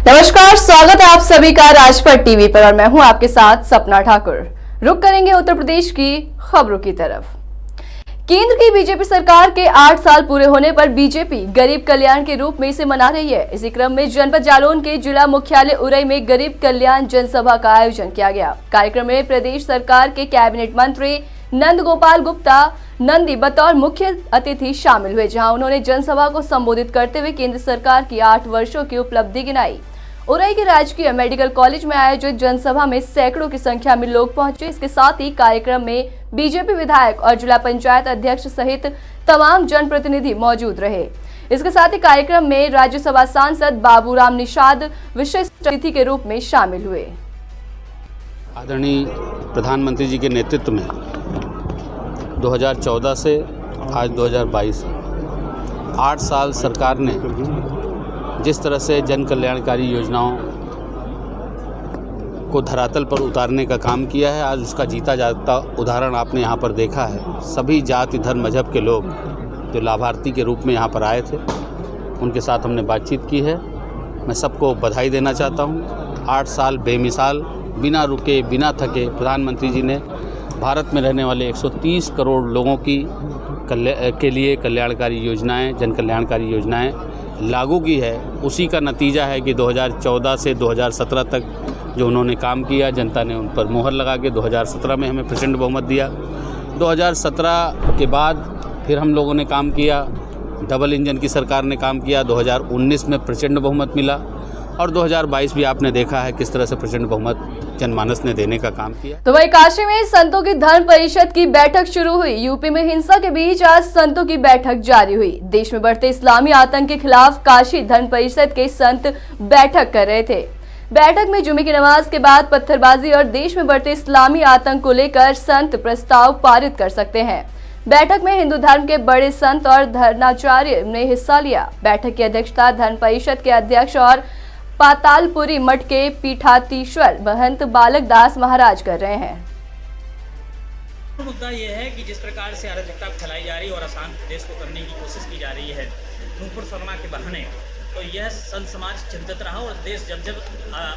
नमस्कार, स्वागत है आप सभी का राजपथ टीवी पर और मैं हूं आपके साथ सपना ठाकुर। रुक करेंगे उत्तर प्रदेश की खबरों की तरफ। केंद्र की बीजेपी सरकार के 8 साल पूरे होने पर बीजेपी गरीब कल्याण के रूप में इसे मना रही है। इसी क्रम में जनपद जालौन के जिला मुख्यालय उरई में गरीब कल्याण जनसभा का आयोजन किया गया। कार्यक्रम में प्रदेश सरकार के कैबिनेट मंत्री नंद गोपाल गुप्ता नंदी बतौर मुख्य अतिथि शामिल हुए, जहां उन्होंने जनसभा को संबोधित करते हुए केंद्र सरकार की 8 वर्षों की उपलब्धि गिनाई। उरई के राजकीय मेडिकल कॉलेज में आयोजित जनसभा में सैकड़ों की संख्या में लोग पहुंचे। इसके साथ ही कार्यक्रम में बीजेपी विधायक और जिला पंचायत अध्यक्ष सहित तमाम जनप्रतिनिधि मौजूद रहे। इसके साथ ही कार्यक्रम में राज्यसभा सांसद बाबूराम निषाद विशेष अतिथि के रूप में शामिल हुए। आदरणीय प्रधानमंत्री जी के नेतृत्व में 2014 से आज 2022 8 साल सरकार ने जिस तरह से जन कल्याणकारी योजनाओं को धरातल पर उतारने का काम किया है, आज उसका जीता जागता उदाहरण आपने यहाँ पर देखा है। सभी जाति धर्म मजहब के लोग जो लाभार्थी के रूप में यहाँ पर आए थे, उनके साथ हमने बातचीत की है। मैं सबको बधाई देना चाहता हूँ। 8 साल बेमिसाल, बिना रुके बिना थके प्रधानमंत्री जी ने भारत में रहने वाले 130 करोड़ लोगों के लिए कल्याणकारी योजनाएं, जन कल्याणकारी योजनाएं लागू की है। उसी का नतीजा है कि 2014 से 2017 तक जो उन्होंने काम किया, जनता ने उन पर मोहर लगा के 2017 में हमें प्रचंड बहुमत दिया। 2017 के बाद फिर हम लोगों ने काम किया, डबल इंजन की सरकार ने काम किया। 2019 में प्रचंड बहुमत मिला और 2022 भी आपने देखा है किस तरह से प्रचंड बहुमत जनमानस ने देने का काम किया। तो वहीं काशी में संतों की धर्म परिषद की बैठक शुरू हुई। यूपी में हिंसा के बीच आज संतों की बैठक जारी हुई। देश में बढ़ते इस्लामी आतंक के खिलाफ काशी धर्म परिषद के संत बैठक कर रहे थे। बैठक में जुमे की नमाज के बाद पत्थरबाजी और देश में बढ़ते इस्लामी आतंक को लेकर संत प्रस्ताव पारित कर सकते हैं। बैठक में हिंदू धर्म के बड़े संत और धर्माचार्य ने हिस्सा लिया। बैठक की अध्यक्षता धर्म परिषद के अध्यक्ष और पातालपुरी मठ के पीठाधीश्वर महंत बालक दास महाराज कर रहे हैं। मुद्दा यह है कि जिस प्रकार से अराजकता फैलाई जा रही है और अशांत देश को करने की कोशिश की जा रही है नूपुर शर्मा के बहाने, तो यह संत समाज चिंतित रहा और देश जब जब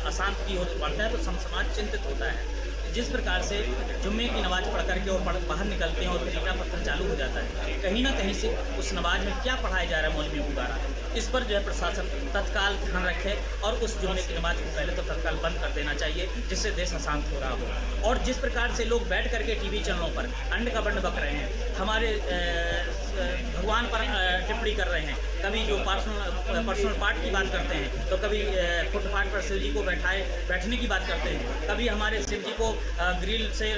अशांत की ओर बढ़ता है तो संत समाज चिंतित होता है। जिस प्रकार से जुम्मे की नमाज पढ़ करके और बाहर निकलते हैं और फिर ईटा पत्थर चालू हो जाता है, कहीं ना कहीं से उस नमाज में क्या पढ़ाया जा रहा है मौलवी गुब्बारा, इस पर जो है प्रशासन तत्काल ध्यान रखे और उस जुम्मे की नमाज को पहले तो तत्काल बंद कर देना चाहिए, जिससे देश अशांत हो रहा हो। और जिस प्रकार से लोग बैठ करके टीवी चैनलों पर अंड का बंड बक रहे हैं, हमारे भगवान पर टिप्पणी कर रहे हैं, कभी जो पर्सनल पार्ट की बात करते हैं तो कभी फुटपाथ पर शिव जी को बैठने की बात करते हैं, कभी हमारे शिव जी को ग्रिल से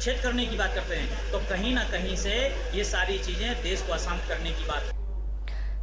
छेद करने की बात करते हैं, तो कहीं ना कहीं से ये सारी चीज़ें देश को अशांत करने की बात।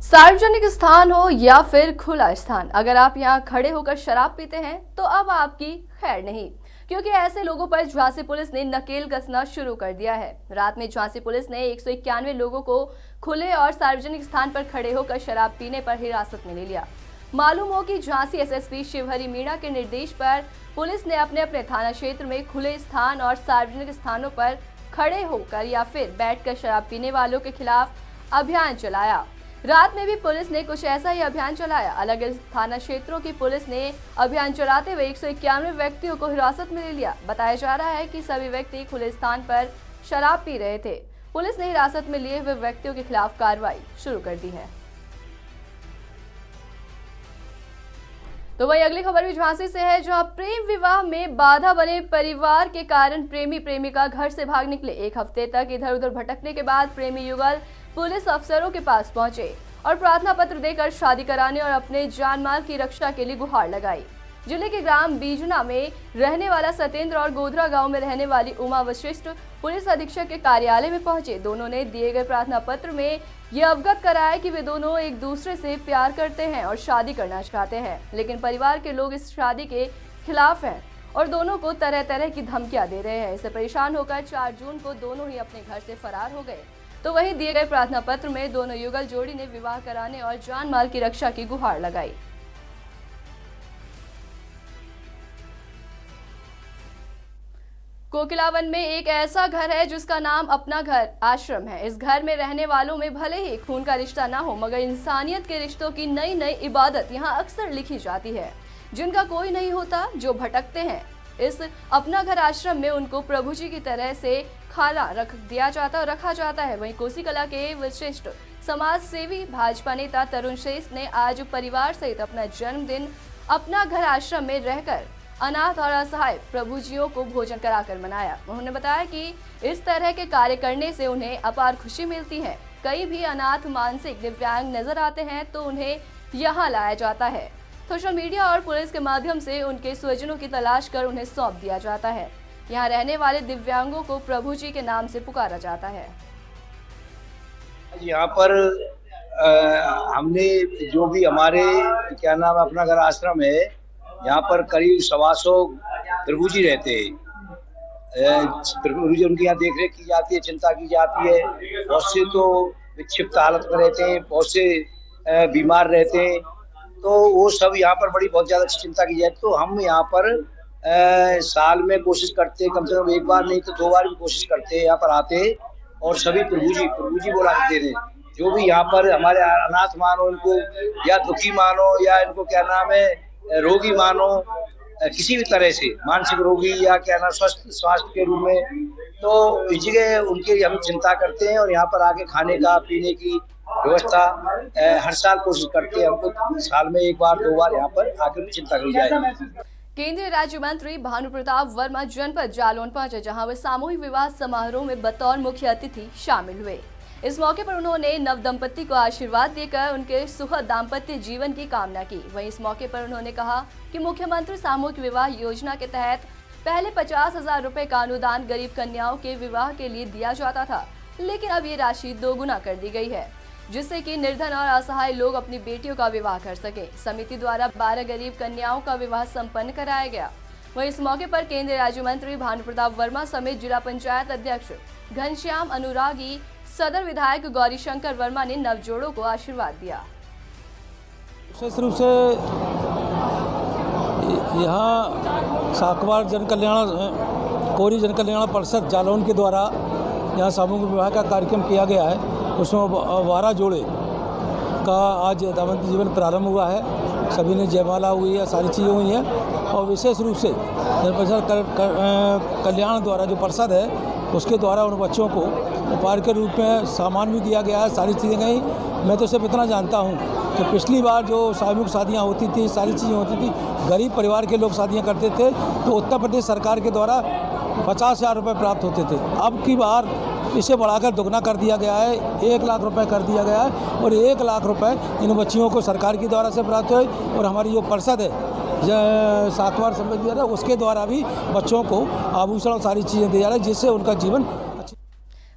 सार्वजनिक स्थान हो या फिर खुला स्थान, अगर आप यहाँ खड़े होकर शराब पीते हैं तो अब आपकी खैर नहीं, क्योंकि ऐसे लोगों पर झांसी पुलिस ने नकेल कसना शुरू कर दिया है। रात में झांसी पुलिस ने 191 लोगों को खुले और सार्वजनिक स्थान पर खड़े होकर शराब पीने पर हिरासत में ले लिया। मालूम हो कि झांसी एसएसपी शिवहरी मीणा के निर्देश पर पुलिस ने अपने अपने थाना क्षेत्र में खुले स्थान और सार्वजनिक स्थानों पर खड़े होकर या फिर बैठकर शराब पीने वालों के खिलाफ अभियान चलाया। रात में भी पुलिस ने कुछ ऐसा ही अभियान चलाया। अलग अलग थाना क्षेत्रों की पुलिस ने अभियान चलाते हुए 191 व्यक्तियों को हिरासत में ले लिया। बताया जा रहा है कि सभी व्यक्ति खुले स्थान पर शराब पी रहे थे। पुलिस ने हिरासत में लिए हुए व्यक्तियों के खिलाफ कार्रवाई शुरू कर दी है। तो वही अगली खबर भी झांसी से है, जहां प्रेम विवाह में बाधा बने परिवार के कारण प्रेमी प्रेमिका घर से भाग निकले। एक हफ्ते तक इधर उधर भटकने के बाद प्रेमी युगल पुलिस अफसरों के पास पहुंचे और प्रार्थना पत्र देकर शादी कराने और अपने जान माल की रक्षा के लिए गुहार लगाई। जिले के ग्राम बीजना में रहने वाला सत्येंद्र और गोधरा गांव में रहने वाली उमा वशिष्ठ पुलिस अधीक्षक के कार्यालय में पहुंचे। दोनों ने दिए गए प्रार्थना पत्र में यह अवगत कराया कि वे दोनों एक दूसरे से प्यार करते हैं और शादी करना चाहते हैं, लेकिन परिवार के लोग इस शादी के खिलाफ हैं और दोनों को तरह तरह की धमकियां दे रहे हैं। इससे परेशान होकर 4 जून को दोनों ही अपने घर से फरार हो गए। तो वहीं दिए गए प्रार्थना पत्र में दोनों युगल जोड़ी ने विवाह कराने और जान माल की रक्षा की गुहार लगाई। कोकिलावन में एक ऐसा घर है जिसका नाम अपना घर आश्रम है। इस घर में रहने वालों में भले ही खून का रिश्ता ना हो, मगर इंसानियत के रिश्तों की नई नई इबादत यहाँ अक्सर लिखी जाती है। जिनका कोई नहीं होता, जो भटकते हैं। इस अपना घर आश्रम में उनको प्रभु जी की तरह से खाना रखा जाता है। वहीं कोसी कला के विशिष्ट समाज सेवी भाजपा नेता तरुण श्रेष्ठ ने आज परिवार सहित अपना जन्मदिन अपना घर आश्रम में रहकर अनाथ और असहाय प्रभुजियों को भोजन कराकर मनाया। उन्होंने बताया कि इस तरह के कार्य करने से उन्हें अपार खुशी मिलती है। कई भी अनाथ मानसिक दिव्यांग नजर आते हैं तो उन्हें यहाँ लाया जाता है। सोशल मीडिया और पुलिस के माध्यम से उनके स्वजनों की तलाश कर उन्हें सौंप दिया जाता है। यहाँ रहने वाले दिव्यांगों को प्रभु जी के नाम से पुकारा जाता है। यहाँ पर हमने जो भी हमारे क्या नाम अपना घर आश्रम है, यहाँ पर करीब 125 प्रभु जी रहते हैं। प्रभु जी उनकी यहाँ देख रेख की जाती है, चिंता की जाती है। बहुत से तो विक्षिप्त हालत में रहते हैं, बहुत से बीमार रहते हैं, तो वो सब यहाँ पर बहुत ज्यादा चिंता की जाती है। तो हम यहाँ पर साल में कोशिश करते हैं, कम से कम एक बार नहीं तो 2 बार भी कोशिश करते हैं, यहाँ पर आते हैं और सभी प्रभु जी बोला करते थे। जो भी यहाँ पर हमारे अनाथ मानो, इनको या दुखी मानो या इनको क्या नाम है रोगी मानो, किसी भी तरह से मानसिक रोगी या क्या नाम स्वास्थ्य के रूप में, तो इस जगह उनके हम चिंता करते हैं और यहाँ पर आके खाने का पीने की व्यवस्था हर साल कोशिश करते हैं। हमको साल में 1 बार 2 बार यहाँ पर आकर चिंता की जाए। केंद्रीय राज्य मंत्री भानु प्रताप वर्मा जनपद जालौन पहुंचे, जहां वे सामूहिक विवाह समारोह में बतौर मुख्य अतिथि शामिल हुए। इस मौके पर उन्होंने नव दंपति को आशीर्वाद देकर उनके सुखद दाम्पत्य जीवन की कामना की। वहीं इस मौके पर उन्होंने कहा कि मुख्यमंत्री सामूहिक विवाह योजना के तहत पहले 50,000 रुपए का अनुदान गरीब कन्याओं के विवाह के लिए दिया जाता था, लेकिन अब ये राशि 2 गुना कर दी गई है, जिससे कि निर्धन और असहाय लोग अपनी बेटियों का विवाह कर सके। समिति द्वारा 12 गरीब कन्याओं का विवाह संपन्न कराया गया। वहीं इस मौके पर केंद्रीय राज्य मंत्री भानु प्रताप वर्मा समेत जिला पंचायत अध्यक्ष घनश्याम अनुरागी, सदर विधायक गौरी शंकर वर्मा ने नवजोड़ों को आशीर्वाद दिया। विशेष रूप से यहाँ साकवार जन कल्याण कोरी जन कल्याण परिषद जालौन के द्वारा यहाँ सामूहिक विवाह का कार्यक्रम किया गया है। उसमें 12 जोड़े का आज दाम्पत्य जीवन प्रारंभ हुआ है। सभी ने जयमाला हुई है, सारी चीज़ें हुई हैं और विशेष रूप से जनपद कल्याण द्वारा जो परिषद है उसके द्वारा उन बच्चों को उपहार के रूप में सामान भी दिया गया है, सारी चीज़ें गई। मैं तो सिर्फ इतना जानता हूँ कि पिछली बार जो सामूहिक शादियाँ होती थी, सारी चीज़ें होती थी, गरीब परिवार के लोग शादियाँ करते थे तो उत्तर प्रदेश सरकार के द्वारा 50,000 रुपये प्राप्त होते थे। अब की बार इसे बढ़ाकर दोगुना कर दिया गया है, 1 लाख रुपए कर दिया गया है और 1 लाख रुपए इन बच्चियों को सरकार की द्वारा से प्राप्त हुए और हमारी जो परिषद है साकवार समिति है उसके द्वारा भी बच्चों को आभूषण और सारी चीज़ें दी जा रही है, जिससे उनका जीवन।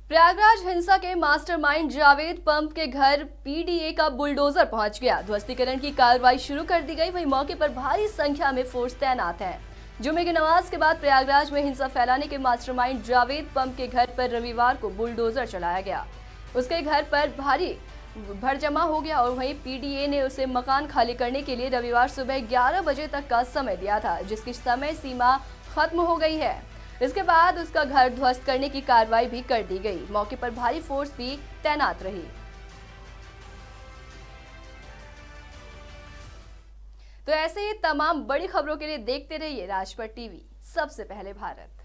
प्रयागराज हिंसा के मास्टरमाइंड जावेद पंप के घर पीडीए का बुलडोजर पहुंच गया। ध्वस्तीकरण की कार्रवाई शुरू कर दी गई। वहीं मौके पर भारी संख्या में फोर्स तैनात है। जुमे की नमाज के बाद प्रयागराज में हिंसा फैलाने के मास्टरमाइंड जावेद पंप के घर पर रविवार को बुलडोजर चलाया गया। उसके घर पर भारी भरजमा हो गया और वहीं पीडीए ने उसे मकान खाली करने के लिए रविवार सुबह 11 बजे तक का समय दिया था, जिसकी समय सीमा खत्म हो गई है। इसके बाद उसका घर ध्वस्त करने की कार्रवाई भी कर दी गई। मौके पर भारी फोर्स भी तैनात रही। तो ऐसे ही तमाम बड़ी खबरों के लिए देखते रहिए राजपट टीवी, सबसे पहले भारत।